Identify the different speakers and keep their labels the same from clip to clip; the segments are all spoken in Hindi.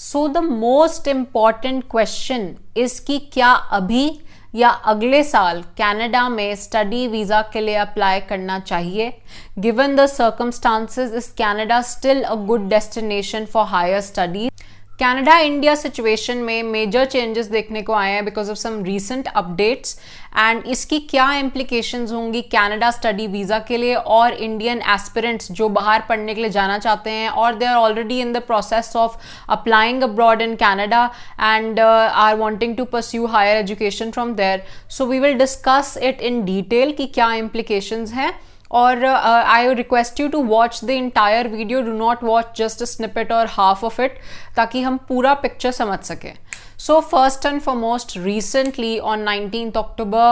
Speaker 1: So the most important question is कि क्या अभी या अगले साल कनाडा में स्टडी वीज़ा के लिए अप्लाई करना चाहिए? Given the circumstances, is Canada still a good destination for higher study? Canada India situation में मेजर चेंजेस देखने को आए हैं because of some recent updates, and इसकी क्या इम्प्लीकेशंस होंगी कनाडा स्टडी वीज़ा के लिए और इंडियन एस्पिरेंट्स जो बाहर पढ़ने के लिए जाना चाहते हैं और they are already in the process of applying abroad in Canada and are wanting to pursue higher education from there. So we will discuss it in detail कि क्या इम्प्लीकेशंस हैं. और I request you to watch the entire video, do not watch just a snippet और हाफ ऑफ इट, ताकि हम पूरा पिक्चर समझ सकें. So first and foremost, recently on 19th October,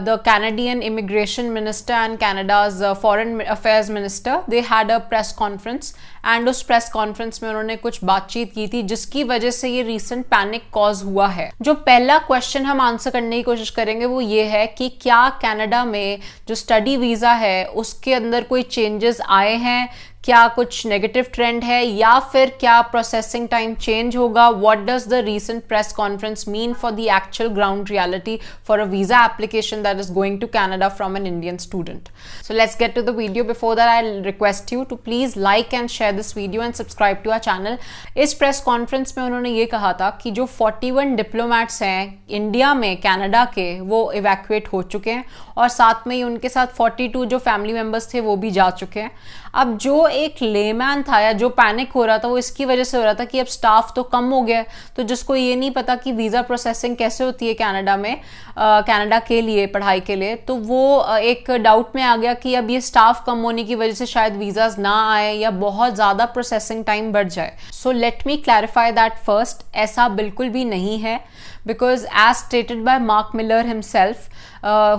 Speaker 1: the Canadian Immigration Minister and Canada's Foreign Affairs Minister, they had a press conference, and उस press conference में उन्होंने कुछ बातचीत की थी जिसकी वजह से ये recent panic cause हुआ है. जो पहला question हम आंसर करने की कोशिश करेंगे वो ये है कि क्या कनाडा में जो स्टडी वीज़ा है उसके अंदर कोई चेंजेस आए हैं, क्या कुछ नेगेटिव ट्रेंड है या फिर क्या प्रोसेसिंग टाइम चेंज होगा? What does the recent press conference mean for the actual ground reality for a visa application that is going to Canada from an Indian student? So let's get to the video. Before that I request you to please like and share this video and subscribe to our channel. इस प्रेस कॉन्फ्रेंस में उन्होंने ये कहा था कि जो 41 डिप्लोमैट्स हैं इंडिया में कनाडा के, वो इवैक्यूएट हो चुके हैं और साथ में ही उनके साथ 42 जो फैमिली मेम्बर्स थे वो भी जा चुके हैं. अब जो एक लेमैन था या जो पैनिक हो रहा था वो इसकी वजह से हो रहा था कि अब स्टाफ तो कम हो गया, तो जिसको ये नहीं पता कि वीज़ा प्रोसेसिंग कैसे होती है कनाडा में, कनाडा के लिए पढ़ाई के लिए, तो वो एक डाउट में आ गया कि अब ये स्टाफ कम होने की वजह से शायद वीज़ाज ना आए या बहुत ज़्यादा प्रोसेसिंग टाइम बढ़ जाए. So let me clarify that first. ऐसा बिल्कुल भी नहीं है, because as stated by Mark Miller himself,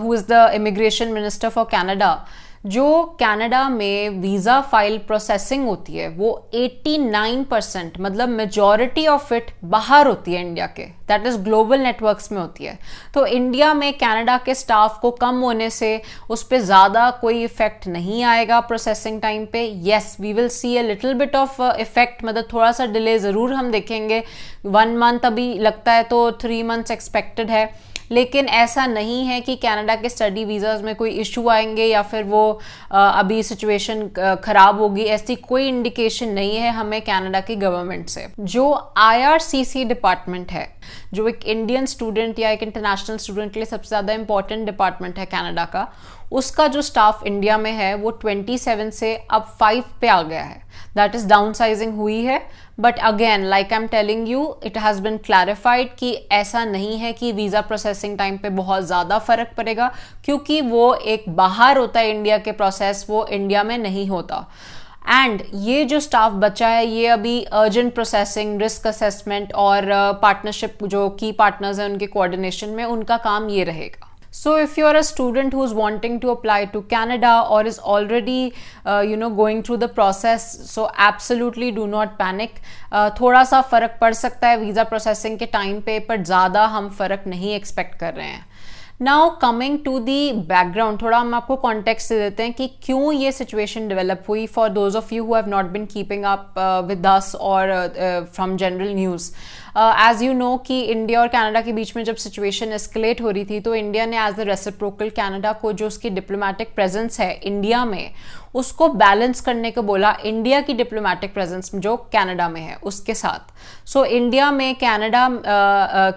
Speaker 1: who is the immigration minister for Canada, जो कनाडा में वीज़ा फाइल प्रोसेसिंग होती है वो 89% मतलब मेजॉरिटी ऑफ इट बाहर होती है इंडिया के, दैट इज़ ग्लोबल नेटवर्क्स में होती है. तो इंडिया में कनाडा के स्टाफ को कम होने से उस पर ज़्यादा कोई इफेक्ट नहीं आएगा प्रोसेसिंग टाइम पे. Yes, we will see a little bit of effect, मतलब थोड़ा सा डिले ज़रूर हम देखेंगे. 1 मंथ अभी लगता है तो 3 मंथ्स एक्सपेक्टेड है, लेकिन ऐसा नहीं है कि कनाडा के स्टडी वीज़ाज में कोई इशू आएंगे या फिर वो अभी सिचुएशन ख़राब होगी. ऐसी कोई इंडिकेशन नहीं है हमें कनाडा की गवर्नमेंट से. जो IRCC डिपार्टमेंट है, जो एक इंडियन स्टूडेंट या एक इंटरनेशनल स्टूडेंट के लिए सबसे ज़्यादा इंपॉर्टेंट डिपार्टमेंट है कनाडा का, उसका जो स्टाफ इंडिया में है वो 27 से अब 5 पे आ गया है. दैट इज़ डाउन साइजिंग हुई है, but again like I am telling you, it has been clarified कि ऐसा नहीं है कि वीज़ा प्रोसेसिंग टाइम पे बहुत ज़्यादा फ़र्क पड़ेगा, क्योंकि वो एक बाहर होता है इंडिया के प्रोसेस, वो इंडिया में नहीं होता. एंड ये जो स्टाफ बचा है ये अभी अर्जेंट प्रोसेसिंग, रिस्क असेसमेंट और पार्टनरशिप, जो की पार्टनर्स हैं उनके कोऑर्डिनेशन में उनका काम ये रहेगा. So if you are a student who is wanting to apply to Canada or is already going through the process, so absolutely do not panic. थोड़ा सा फ़र्क पड़ सकता है वीज़ा प्रोसेसिंग के टाइम पे, पर ज़्यादा हम फ़र्क नहीं एक्सपेक्ट कर रहे हैं. Now coming to the background, थोड़ा हम आपको कॉन्टेक्स्ट दे देते हैं कि क्यों ये सिचुएशन डेवलप हुई, for those of you who have not been keeping up with us और from general news. As you know कि इंडिया और कनाडा के बीच में जब सिचुएशन एस्केलेट हो रही थी तो इंडिया ने एज द रेसिप्रोकल कनाडा को जो उसकी डिप्लोमेटिक प्रेजेंस है इंडिया में उसको बैलेंस करने को बोला इंडिया की डिप्लोमेटिक प्रेजेंस जो कनाडा में है उसके साथ. सो इंडिया में कनाडा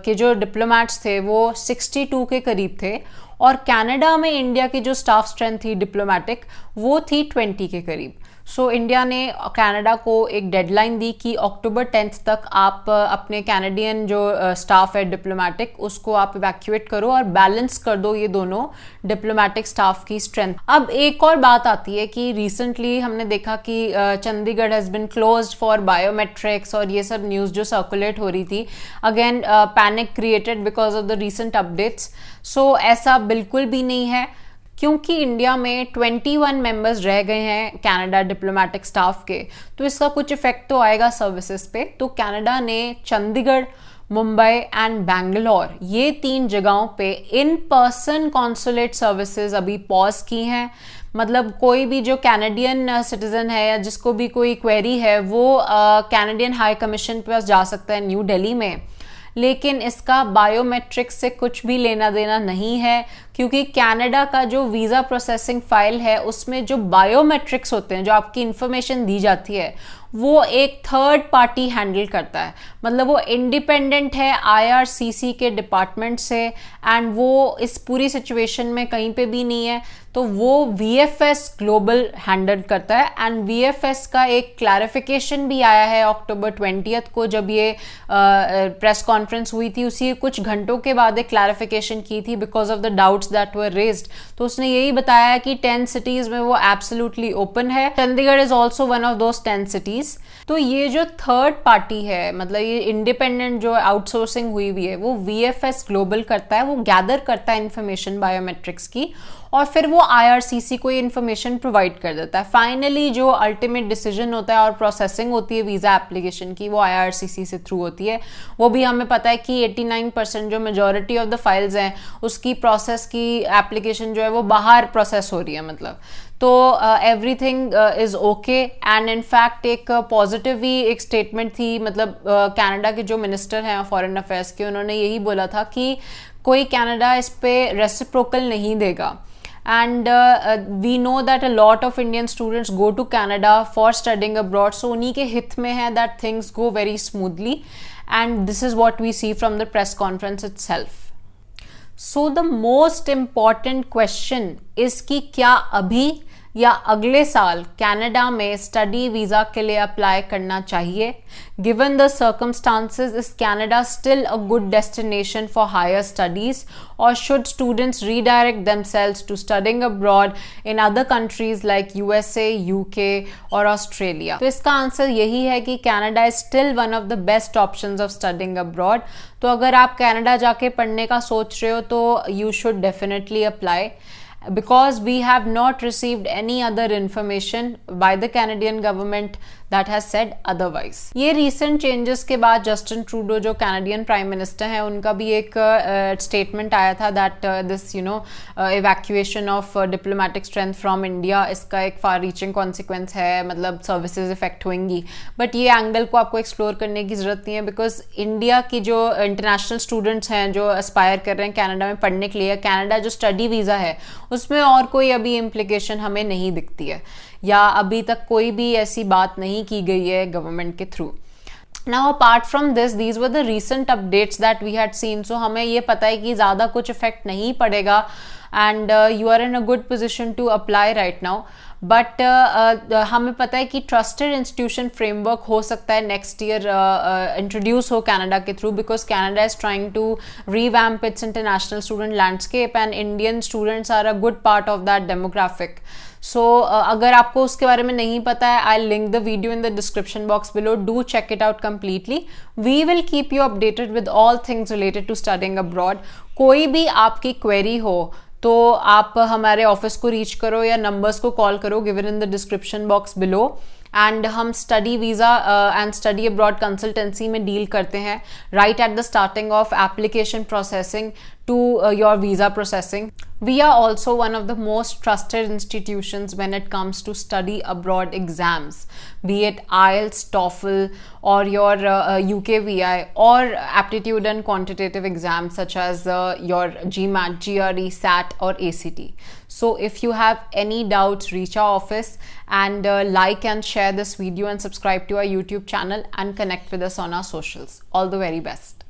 Speaker 1: के जो डिप्लोमेट्स थे वो 62 के करीब थे और कनाडा में इंडिया की जो स्टाफ स्ट्रेंथ थी डिप्लोमेटिक वो थी 20 के करीब. सो इंडिया ने कनाडा को एक डेडलाइन दी कि अक्टूबर 10 तक आप अपने कैनेडियन जो स्टाफ है डिप्लोमेटिक उसको आप इवैक्यूएट करो और बैलेंस कर दो ये दोनों डिप्लोमेटिक स्टाफ की स्ट्रेंथ. अब एक और बात आती है कि रिसेंटली हमने देखा कि Chandigarh has been closed for biometrics और ये सब न्यूज़ जो सर्कुलेट हो रही थी, again panic created because of the recent updates. So ऐसा बिल्कुल भी नहीं है, क्योंकि इंडिया में 21 मेंबर्स रह गए हैं कनाडा डिप्लोमेटिक स्टाफ के, तो इसका कुछ इफेक्ट तो आएगा सर्विसेज पे. तो कनाडा ने चंडीगढ़, मुंबई एंड बैंगलोर, ये 3 जगहों पे इन पर्सन कॉन्सुलेट सर्विसेज अभी पॉज की हैं। मतलब कोई भी जो कैनेडियन सिटीजन है या जिसको भी कोई क्वेरी है वो कैनेडियन हाई कमीशन के पास जा सकता है न्यू दिल्ली में, लेकिन इसका बायोमेट्रिक्स से कुछ भी लेना देना नहीं है, क्योंकि कनाडा का जो वीज़ा प्रोसेसिंग फाइल है उसमें जो बायोमेट्रिक्स होते हैं, जो आपकी इंफॉर्मेशन दी जाती है, वो एक थर्ड पार्टी हैंडल करता है। मतलब वो इंडिपेंडेंट है IRCC के डिपार्टमेंट से, एंड वो इस पूरी सिचुएशन में कहीं पे भी नहीं है, तो वो VFS ग्लोबल हैंडल करता है। एंड VFS का एक क्लैरिफिकेशन भी आया है अक्टूबर 20 को, जब ये प्रेस कॉन्फ्रेंस हुई थी, उसी कुछ घंटों के बाद एक क्लैरिफिकेशन की थी because of the doubts that were raised. तो उसने यही बताया कि 10 सिटीज में वो एब्सोल्युटली ओपन है। Chandigarh is also one of those 10 cities. तो ये जो थर्ड पार्टी है, मतलब ये इंडिपेंडेंट जो आउटसोर्सिंग हुई है, वो VFS ग्लोबल करता है, वो गैदर करता है इंफॉर्मेशन बायोमेट्रिक्स की, और फिर वो IRCC को ये इन्फॉर्मेशन प्रोवाइड कर देता है। फाइनली जो अल्टीमेट डिसीजन होता है और प्रोसेसिंग होती है वीज़ा एप्लीकेशन की, वो IRCC से थ्रू होती है। वो भी हमें पता है कि 89% जो मेजॉरिटी ऑफ द फाइल्स हैं उसकी प्रोसेस की एप्लीकेशन जो है वो बाहर प्रोसेस हो रही है। मतलब तो everything is okay. And in fact एक पॉजिटिव भी एक स्टेटमेंट थी, मतलब कनाडा के जो मिनिस्टर हैं फॉरेन अफेयर्स के, उन्होंने यही बोला था कि कोई कनाडा इस पे रेसिप्रोकल नहीं देगा। And we know that a lot of Indian students go to Canada for studying abroad, so उन्हीं के हित में है that things go very smoothly, and this is what we see from the press conference itself. So the most important question is कि क्या अभी या अगले साल कनाडा में स्टडी वीज़ा के लिए अप्लाई करना चाहिए? Given the circumstances, is Canada still a good destination for higher studies, और should students redirect themselves to studying abroad in other countries like USA, UK और ऑस्ट्रेलिया? तो इसका आंसर यही है कि Canada is still one of the best options of studying abroad. तो अगर आप कनाडा जाके पढ़ने का सोच रहे हो तो you should definitely apply, because we have not received any other information by the Canadian government that has said otherwise. ये recent changes के बाद जस्टिन ट्रूडो जो कैनेडियन प्राइम मिनिस्टर हैं, उनका भी एक स्टेटमेंट आया था that this evacuation of diplomatic strength from India, इसका एक far reaching consequence है, मतलब सर्विसेज इफेक्ट होंगी। बट ये एंगल को आपको एक्सप्लोर करने की जरूरत नहीं है, बिकॉज इंडिया की जो इंटरनेशनल स्टूडेंट्स हैं जो एस्पायर कर रहे हैं कनाडा में पढ़ने के लिए, कनाडा जो स्टडी वीज़ा है उसमें और कोई अभी इम्प्लीकेशन हमें नहीं दिखती है, या अभी तक कोई भी ऐसी बात नहीं की गई है गवर्नमेंट के through. Now apart from this, these were the recent updates that we had seen. So हमें ये पता है कि ज़्यादा कुछ इफेक्ट नहीं पड़ेगा, and you are in a good position to apply right now. But हमें पता है कि ट्रस्टेड इंस्टीट्यूशन फ्रेमवर्क हो सकता है नेक्स्ट ईयर इंट्रोड्यूस हो कनाडा के through, because Canada is trying to revamp its international student landscape, and Indian students are a good part of that demographic. So अगर आपको उसके बारे में नहीं पता है, I link the video in the description box below, do check it out completely. We will keep you updated with all things related to studying abroad. कोई भी आपकी क्वेरी हो तो आप हमारे ऑफिस को रीच करो या नंबर्स को कॉल करो given in the description box below, and हम study visa and study abroad consultancy में डील करते हैं right at the starting of application processing to your visa processing. We are also one of the most trusted institutions when it comes to study abroad exams, be it IELTS, TOEFL, or your UKVI, or aptitude and quantitative exams such as your GMAT, GRE, SAT, or ACT. So if you have any doubts, reach our office, and like and share this video and subscribe to our YouTube channel and connect with us on our socials. All the very best.